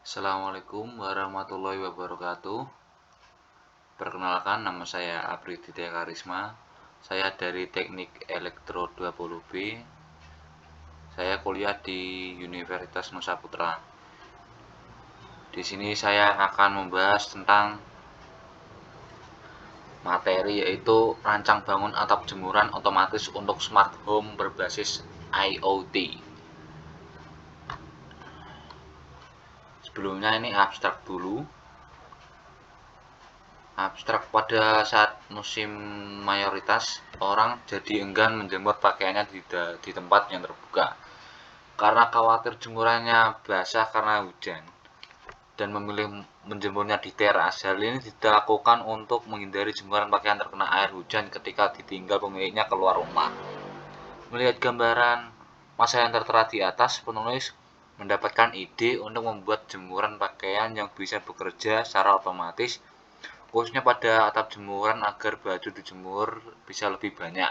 Assalamualaikum warahmatullahi wabarakatuh. Perkenalkan, nama saya Apri Ditya Karisma. Saya dari Teknik Elektro 20B. Saya kuliah di Universitas Nusa Putra. Di sini saya akan membahas tentang materi, yaitu rancang bangun atap jemuran otomatis untuk smart home berbasis IoT. Sebelumnya ini abstrak dulu. Abstrak. Pada saat musim mayoritas orang jadi enggan menjemur pakaiannya di tempat yang terbuka karena khawatir jemurannya basah karena hujan dan memilih menjemurnya di teras. Hal ini dilakukan untuk menghindari jemuran pakaian terkena air hujan ketika ditinggal pemiliknya keluar rumah. Melihat gambaran masa yang tertera di atas, penulis mendapatkan ide untuk membuat jemuran pakaian yang bisa bekerja secara otomatis, khususnya pada atap jemuran agar baju dijemur bisa lebih banyak.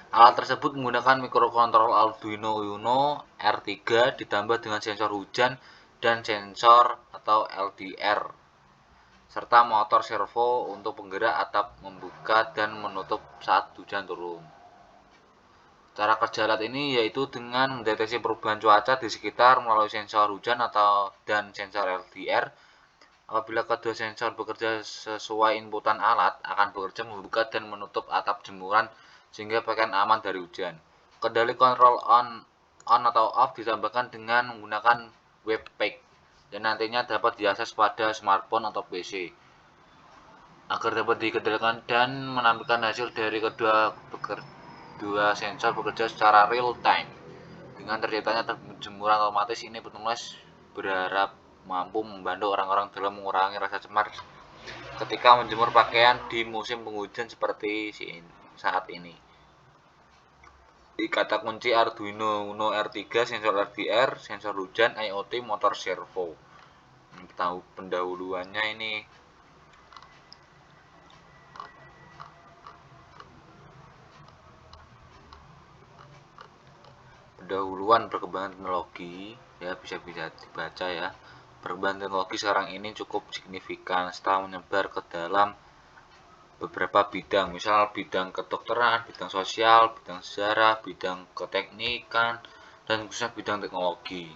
Alat tersebut menggunakan mikrokontroler Arduino Uno R3 ditambah dengan sensor hujan dan sensor atau LDR, serta motor servo untuk penggerak atap membuka dan menutup saat hujan turun. Cara kerja alat ini yaitu dengan mendeteksi perubahan cuaca di sekitar melalui sensor hujan dan sensor LDR. Apabila kedua sensor bekerja sesuai inputan, alat akan bekerja membuka dan menutup atap jemuran sehingga pakaian aman dari hujan. Kendali kontrol on atau off ditambahkan dengan menggunakan webpack dan nantinya dapat diakses pada smartphone atau PC agar dapat dikendalikan dan menampilkan hasil dari kedua sensor bekerja secara real time. Dengan terciptanya jemuran otomatis ini, penulis berharap mampu membantu orang-orang dalam mengurangi rasa cemas ketika menjemur pakaian di musim penghujan seperti saat ini. Di kata kunci Arduino Uno R3, sensor LDR, sensor hujan, IoT, motor servo. Tahu pendahuluannya ini. Pendahuluan perkembangan teknologi, ya bisa dibaca ya. Perkembangan teknologi sekarang ini cukup signifikan setelah menyebar ke dalam beberapa bidang, misal bidang kedokteran, bidang sosial, bidang sejarah, bidang keteknikan, dan khususnya bidang teknologi.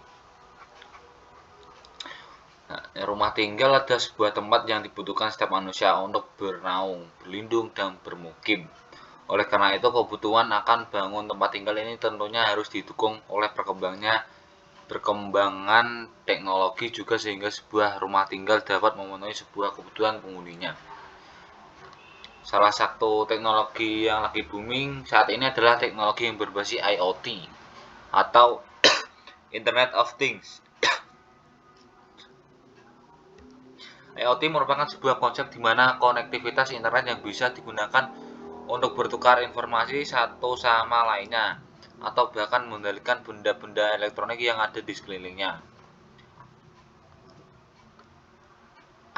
Nah, rumah tinggal adalah sebuah tempat yang dibutuhkan setiap manusia untuk bernaung, berlindung, dan bermukim. Oleh karena itu, kebutuhan akan bangun tempat tinggal ini tentunya harus didukung oleh perkembangan teknologi juga, sehingga sebuah rumah tinggal dapat memenuhi sebuah kebutuhan penghuninya. Salah satu teknologi yang lagi booming saat ini adalah teknologi yang berbasis IoT atau Internet of Things. IoT merupakan sebuah konsep di mana konektivitas internet yang bisa digunakan untuk bertukar informasi satu sama lainnya atau bahkan mengendalikan benda-benda elektronik yang ada di sekelilingnya.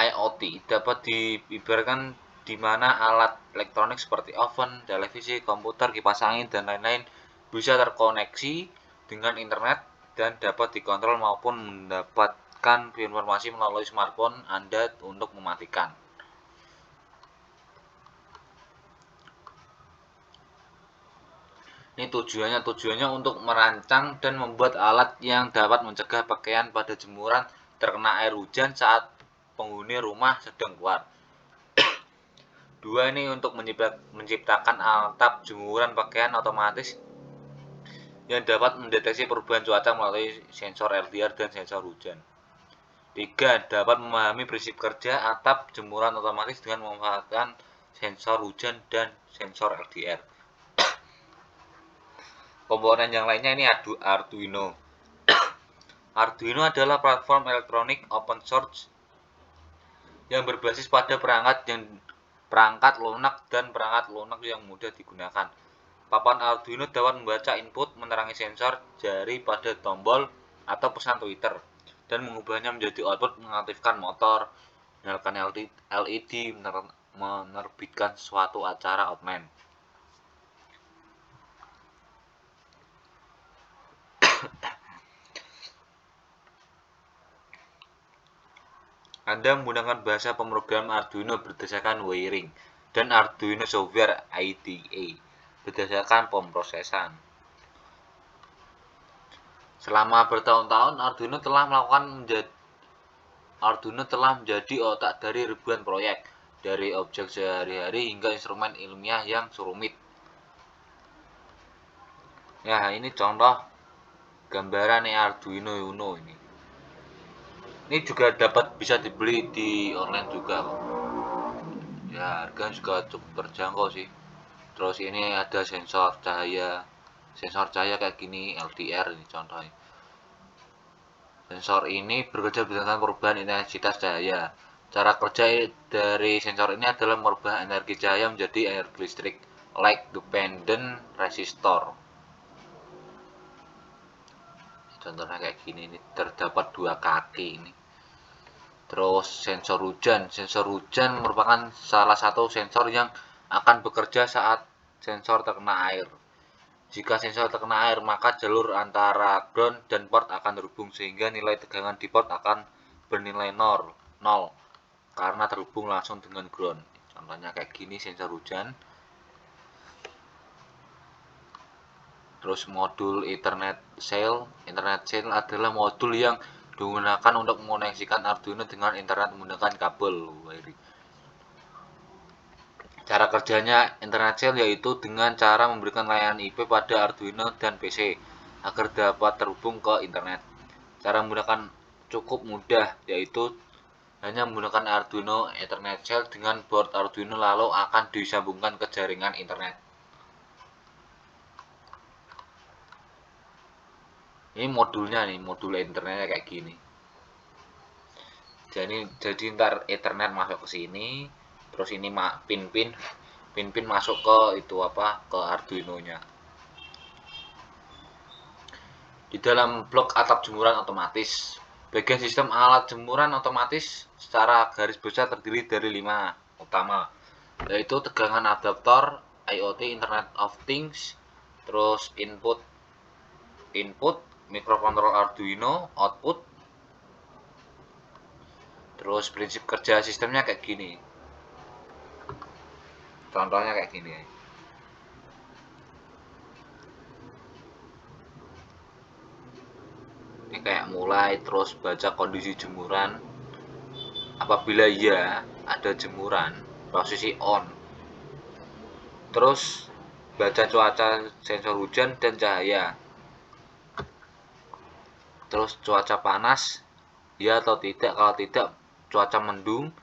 IoT dapat diibaratkan di mana alat elektronik seperti oven, televisi, komputer, kipas angin, dan lain-lain bisa terkoneksi dengan internet dan dapat dikontrol maupun mendapatkan informasi melalui smartphone Anda untuk mematikan. Ini tujuannya untuk merancang dan membuat alat yang dapat mencegah pakaian pada jemuran terkena air hujan saat penghuni rumah sedang keluar. Dua, ini untuk menciptakan atap jemuran pakaian otomatis yang dapat mendeteksi perubahan cuaca melalui sensor LDR dan sensor hujan. 3, dapat memahami prinsip kerja atap jemuran otomatis dengan memanfaatkan sensor hujan dan sensor LDR. Komponen yang lainnya ini Arduino. Arduino adalah platform elektronik open source yang berbasis pada perangkat lunak dan perangkat lunak yang mudah digunakan. Papan Arduino dapat membaca input, menerangi sensor jari pada tombol atau pesan Twitter, dan mengubahnya menjadi output, mengaktifkan motor, menyalakan LED, menerbitkan suatu acara outline. Anda menggunakan bahasa pemrogram Arduino berdasarkan wiring dan Arduino Software IDE berdasarkan pemrosesan. Selama bertahun-tahun Arduino telah menjadi otak dari ribuan proyek, dari objek sehari-hari hingga instrumen ilmiah yang rumit. Ya, ini contoh gambaran Arduino Uno ini. Ini juga bisa dibeli di online juga. Ya, harganya juga cukup terjangkau sih. Terus ini ada sensor cahaya kayak gini, LDR ini contohnya. Sensor ini bekerja berdasarkan perubahan intensitas cahaya. Cara kerja dari sensor ini adalah merubah energi cahaya menjadi energi listrik, like dependent resistor. Contohnya kayak gini, ini terdapat 2 kaki ini. Terus sensor hujan merupakan salah satu sensor yang akan bekerja saat sensor terkena air. Jika sensor terkena air, maka jalur antara ground dan port akan terhubung sehingga nilai tegangan di port akan bernilai 0 karena terhubung langsung dengan ground. Contohnya kayak gini sensor hujan. Terus modul Ethernet Cell adalah modul yang digunakan untuk mengoneksikan Arduino dengan internet menggunakan kabel wiring. Cara kerjanya Internet Cell yaitu dengan cara memberikan layanan IP pada Arduino dan PC agar dapat terhubung ke internet. Cara menggunakan cukup mudah, yaitu hanya menggunakan Arduino Ethernet Cell dengan board Arduino lalu akan disambungkan ke jaringan internet. Ini modulnya nih, modul internetnya kayak gini. Jadi ntar Ethernet masuk ke sini, terus ini pin masuk ke ke Arduino-nya. Di dalam blok atap jemuran otomatis, bagian sistem alat jemuran otomatis secara garis besar terdiri dari 5 utama, yaitu tegangan adaptor, IoT Internet of Things, terus input microcontroller Arduino, output. Terus prinsip kerja sistemnya kayak gini. Contohnya kayak gini. Ini kayak mulai terus baca kondisi jemuran. Apabila ya ada jemuran, posisi on. Terus baca cuaca sensor hujan dan cahaya. Terus cuaca panas, ya atau tidak. Kalau tidak, cuaca mendung.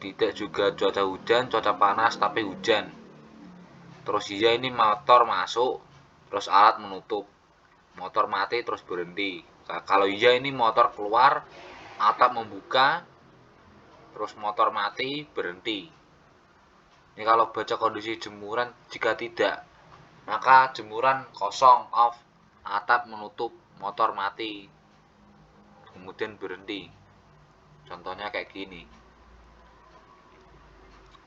Tidak juga cuaca hujan, cuaca panas tapi hujan. Terus iya ini motor masuk, terus alat menutup. Motor mati terus berhenti. Nah, kalau iya ini motor keluar, atap membuka, terus motor mati berhenti. Ini kalau baca kondisi jemuran, jika tidak, maka jemuran kosong off, atap menutup, motor mati, kemudian berhenti. Contohnya kayak gini.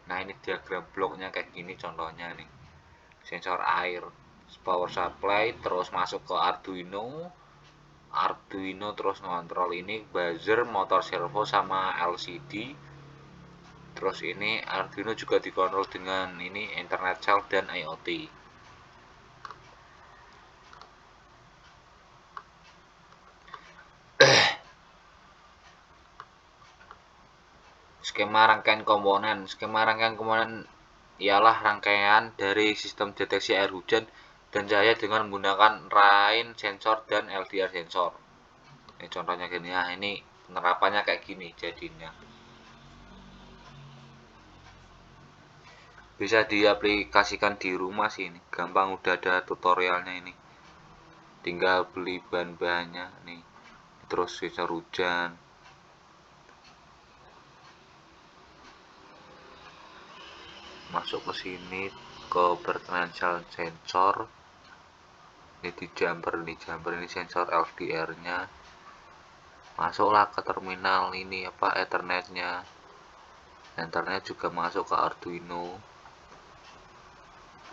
Nah ini diagram bloknya kayak gini contohnya nih. Sensor air, power supply, terus masuk ke Arduino terus ngontrol ini buzzer, motor servo sama LCD. Terus ini Arduino juga dikontrol dengan ini Internet Cell dan IoT. Skema rangkaian komponen ialah rangkaian dari sistem deteksi air hujan dan cahaya dengan menggunakan rain sensor dan LDR sensor. Ini contohnya gini ya, ini penerapannya kayak gini jadinya. Bisa diaplikasikan di rumah sih ini, gampang, udah ada tutorialnya ini. Tinggal beli bahan-bahannya nih. Terus sensor hujan. Masuk ke sini ke bertransial sensor. Ini di jumper ini sensor LDR-nya. Masuklah ke terminal ini Ethernetnya. Ethernet juga masuk ke Arduino.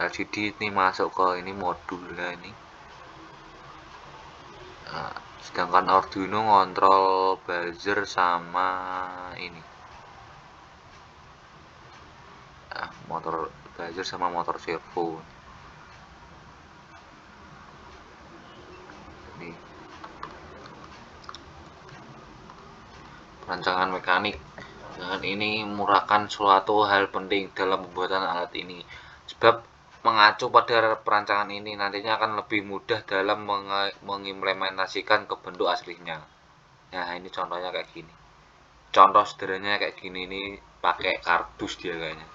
LCD ini masuk ke ini modulnya ini. Nah, sedangkan Arduino ngontrol buzzer sama ini motor buzzer sama motor servo. Ini rancangan mekanik. Dan ini merupakan suatu hal penting dalam pembuatan alat ini, sebab mengacu pada perancangan ini nantinya akan lebih mudah dalam mengimplementasikan ke bentuk aslinya. Nah, ini contohnya kayak gini. Contoh sederhananya kayak gini, ini pakai kardus dia kayaknya.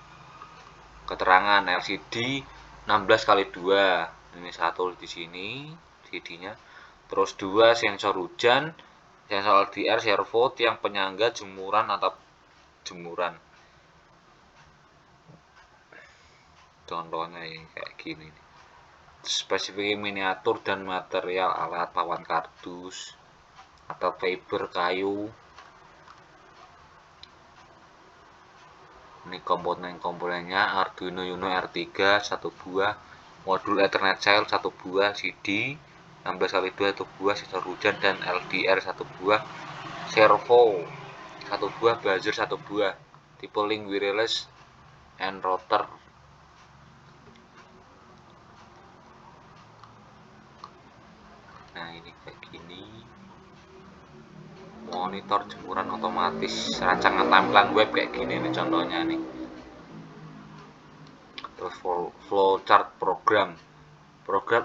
Keterangan LCD 16x2. Ini satu di sini CD-nya. Terus 2 sensor hujan, sensor LDR, servo, tiang penyangga, jemuran atau jemuran. Contohnya ini kayak gini. Spesifik miniatur dan material alat pawan kardus atau fiber kayu. Ini komponen-komponennya: Arduino Uno R3 1 buah, modul Ethernet Cell 1 buah, CD 16x2 1 buah, sensor hujan dan LDR 1 buah, servo 1 buah, buzzer 1 buah, tipe link wireless and router. Nah, ini kayak gini. Monitor jemuran otomatis, rancangan tampilan web kayak gini nih contohnya nih. Terus flowchart program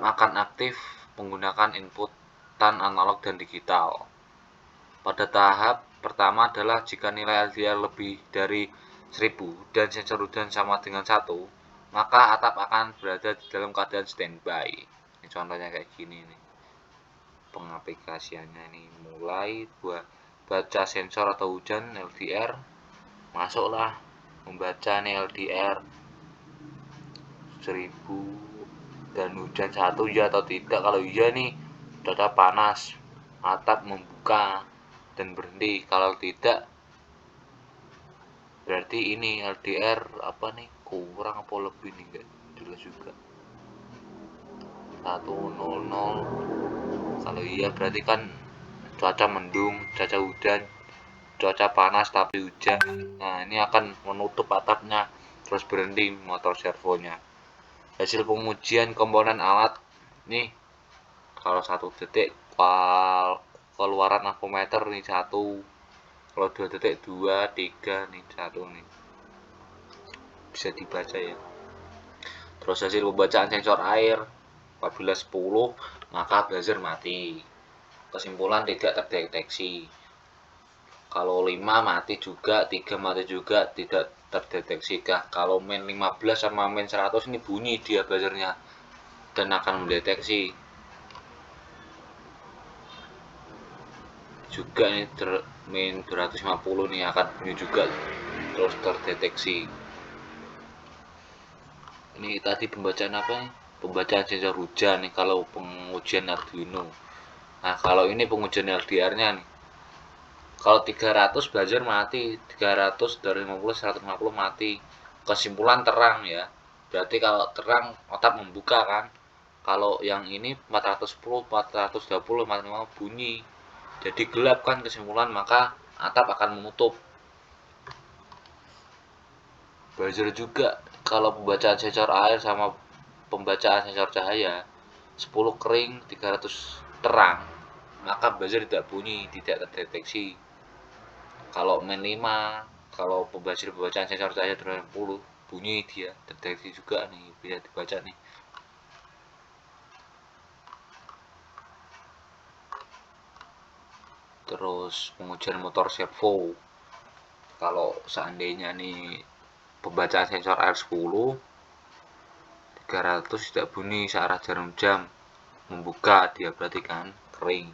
akan aktif menggunakan inputan analog dan digital. Pada tahap pertama adalah jika nilai LDR lebih dari 1000 dan sensor hujan sama dengan 1, maka atap akan berada di dalam keadaan standby. Ini contohnya kayak gini nih. Pengaplikasiannya nih, mulai baca sensor atau hujan LDR, masuklah membaca nih LDR 1000 dan hujan 1 ya atau tidak. Kalau iya nih cuaca panas, atap membuka dan berhenti. Kalau tidak berarti ini LDR apa nih, kurang apa lebih nih, enggak jelas juga. 100. Kalau iya berarti kan cuaca mendung, cuaca hujan, cuaca panas tapi hujan. Nah, ini akan menutup atapnya, terus berhenti motor servonya. Hasil pengujian komponen alat nih, kalau 1 detik keluaran avometer nih 1, kalau 2 detik 2, 3 nih 1 nih, bisa dibaca ya. Terus hasil pembacaan sensor air, apabila 10 maka buzzer mati, kesimpulan tidak terdeteksi. Kalau 5 mati juga, 3 mati juga, tidak terdeteksi kah. Kalau min 15 sama min 100 ini bunyi dia buzzernya dan akan mendeteksi. Juga ini min 250 nih akan bunyi juga, terus terdeteksi. Ini tadi pembacaan apa nih? Pembacaan sensor hujan nih kalau pengujian Arduino. Nah, kalau ini pengujian LDR-nya nih. Kalau 300 buzzer mati, 300 dari 50 150 mati. Kesimpulan terang ya. Berarti kalau terang otak membuka kan. Kalau yang ini 410, 420, 450 bunyi. Jadi gelap kan kesimpulan, maka atap akan menutup. Buzzer juga kalau pembacaan sensor air sama pembacaan sensor cahaya, 10 kering, 300 terang, maka buzzer tidak bunyi, tidak terdeteksi. Kalau min 5, kalau pembacaan sensor cahaya 260 bunyi dia, terdeteksi juga nih, bisa dibaca nih. Terus pengujian motor servo, kalau seandainya nih pembacaan sensor air 10, 300 tidak bunyi searah jarum jam, membuka dia berarti kan kering.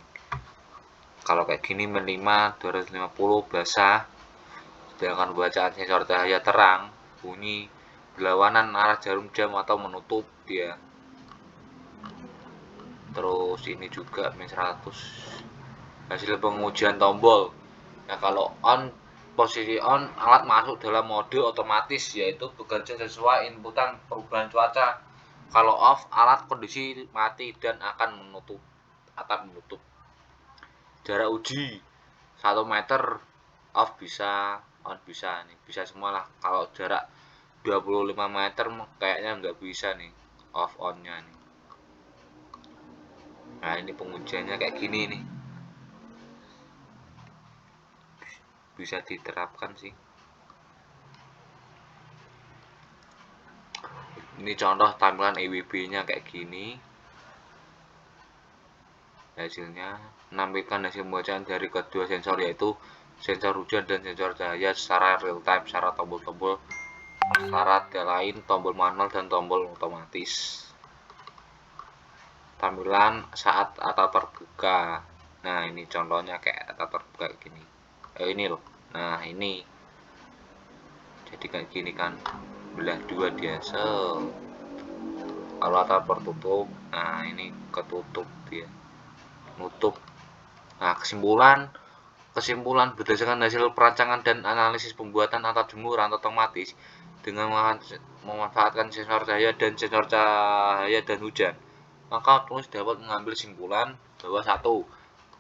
Kalau kayak gini min 5, 250 basah, sedangkan bacaan sensor cahaya terang bunyi berlawanan arah jarum jam atau menutup dia. Terus ini juga min 100. Hasil pengujian tombol. Nah, kalau on, posisi on, alat masuk dalam mode otomatis, yaitu bekerja sesuai inputan perubahan cuaca. Kalau off, alat kondisi mati dan akan menutup, atap menutup. jarak uji 1 meter off bisa, on bisa nih, bisa semua lah. Kalau jarak 25 meter kayaknya nggak bisa nih off on-nya nih. Nah, ini pengujiannya kayak gini nih. Bisa diterapkan sih. Ini contoh tampilan EWB-nya kayak gini. Hasilnya menampilkan hasil pembacaan dari kedua sensor, yaitu sensor hujan dan sensor cahaya secara real time, secara tombol-tombol, syarat lain, tombol manual dan tombol otomatis. Tampilan saat atap terbuka. Nah, ini contohnya kayak atap terbuka gini. Ini loh. Nah, ini jadi kayak gini kan, belah dua dia. Kalau atap tertutup, nah ini ketutup dia, nutup. Nah, kesimpulan berdasarkan hasil perancangan dan analisis pembuatan atap jemuran otomatis dengan memanfaatkan sensor cahaya dan hujan, maka penulis dapat mengambil kesimpulan bahwa 1.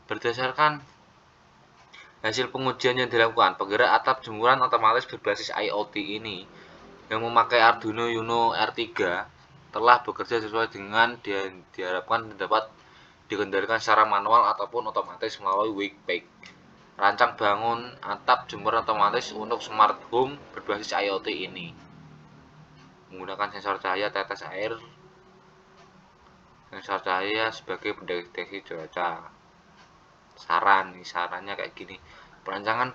Berdasarkan hasil pengujian yang dilakukan, penggerak atap jemuran otomatis berbasis IoT ini yang memakai Arduino Uno R3 telah bekerja sesuai dengan diharapkan dapat dikendalikan secara manual ataupun otomatis melalui Wake. Rancang bangun atap jemuran otomatis untuk smart home berbasis IoT ini menggunakan sensor cahaya tetes air, sensor cahaya sebagai pendeteksi cuaca. Sarannya kayak gini. Perancangan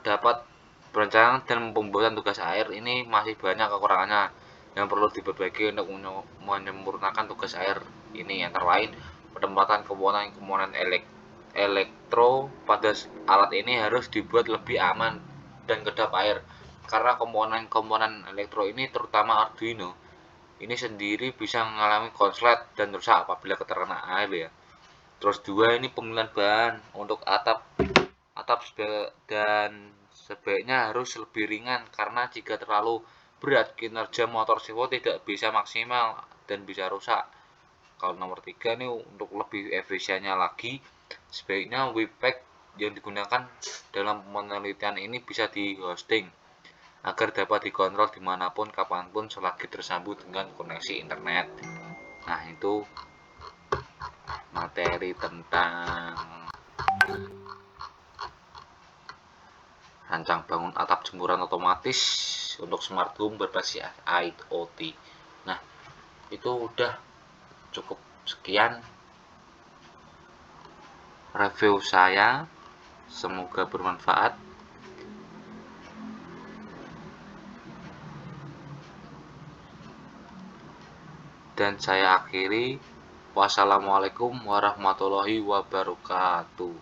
dan pembuatan tugas air ini masih banyak kekurangannya yang perlu diperbaiki untuk menyempurnakan tugas air ini, antara lain penempatan komponen elektro pada alat ini harus dibuat lebih aman dan kedap air, karena komponen elektro ini, terutama Arduino ini sendiri, bisa mengalami konslet dan rusak apabila terkena air ya. Terus 2, ini pemilihan bahan untuk atap dan sebaiknya harus lebih ringan, karena jika terlalu berat kinerja motor servo tidak bisa maksimal dan bisa rusak. Kalau nomor 3 ini untuk lebih efisiennya lagi, sebaiknya Webpack yang digunakan dalam penelitian ini bisa di hosting agar dapat dikontrol dimanapun kapanpun selagi tersambung dengan koneksi internet. Nah, itu materi tentang rancang bangun atap jemuran otomatis untuk smart home berbasis IoT. Nah, itu udah cukup sekian review saya. Semoga bermanfaat. Dan saya akhiri. Wassalamualaikum warahmatullahi wabarakatuh.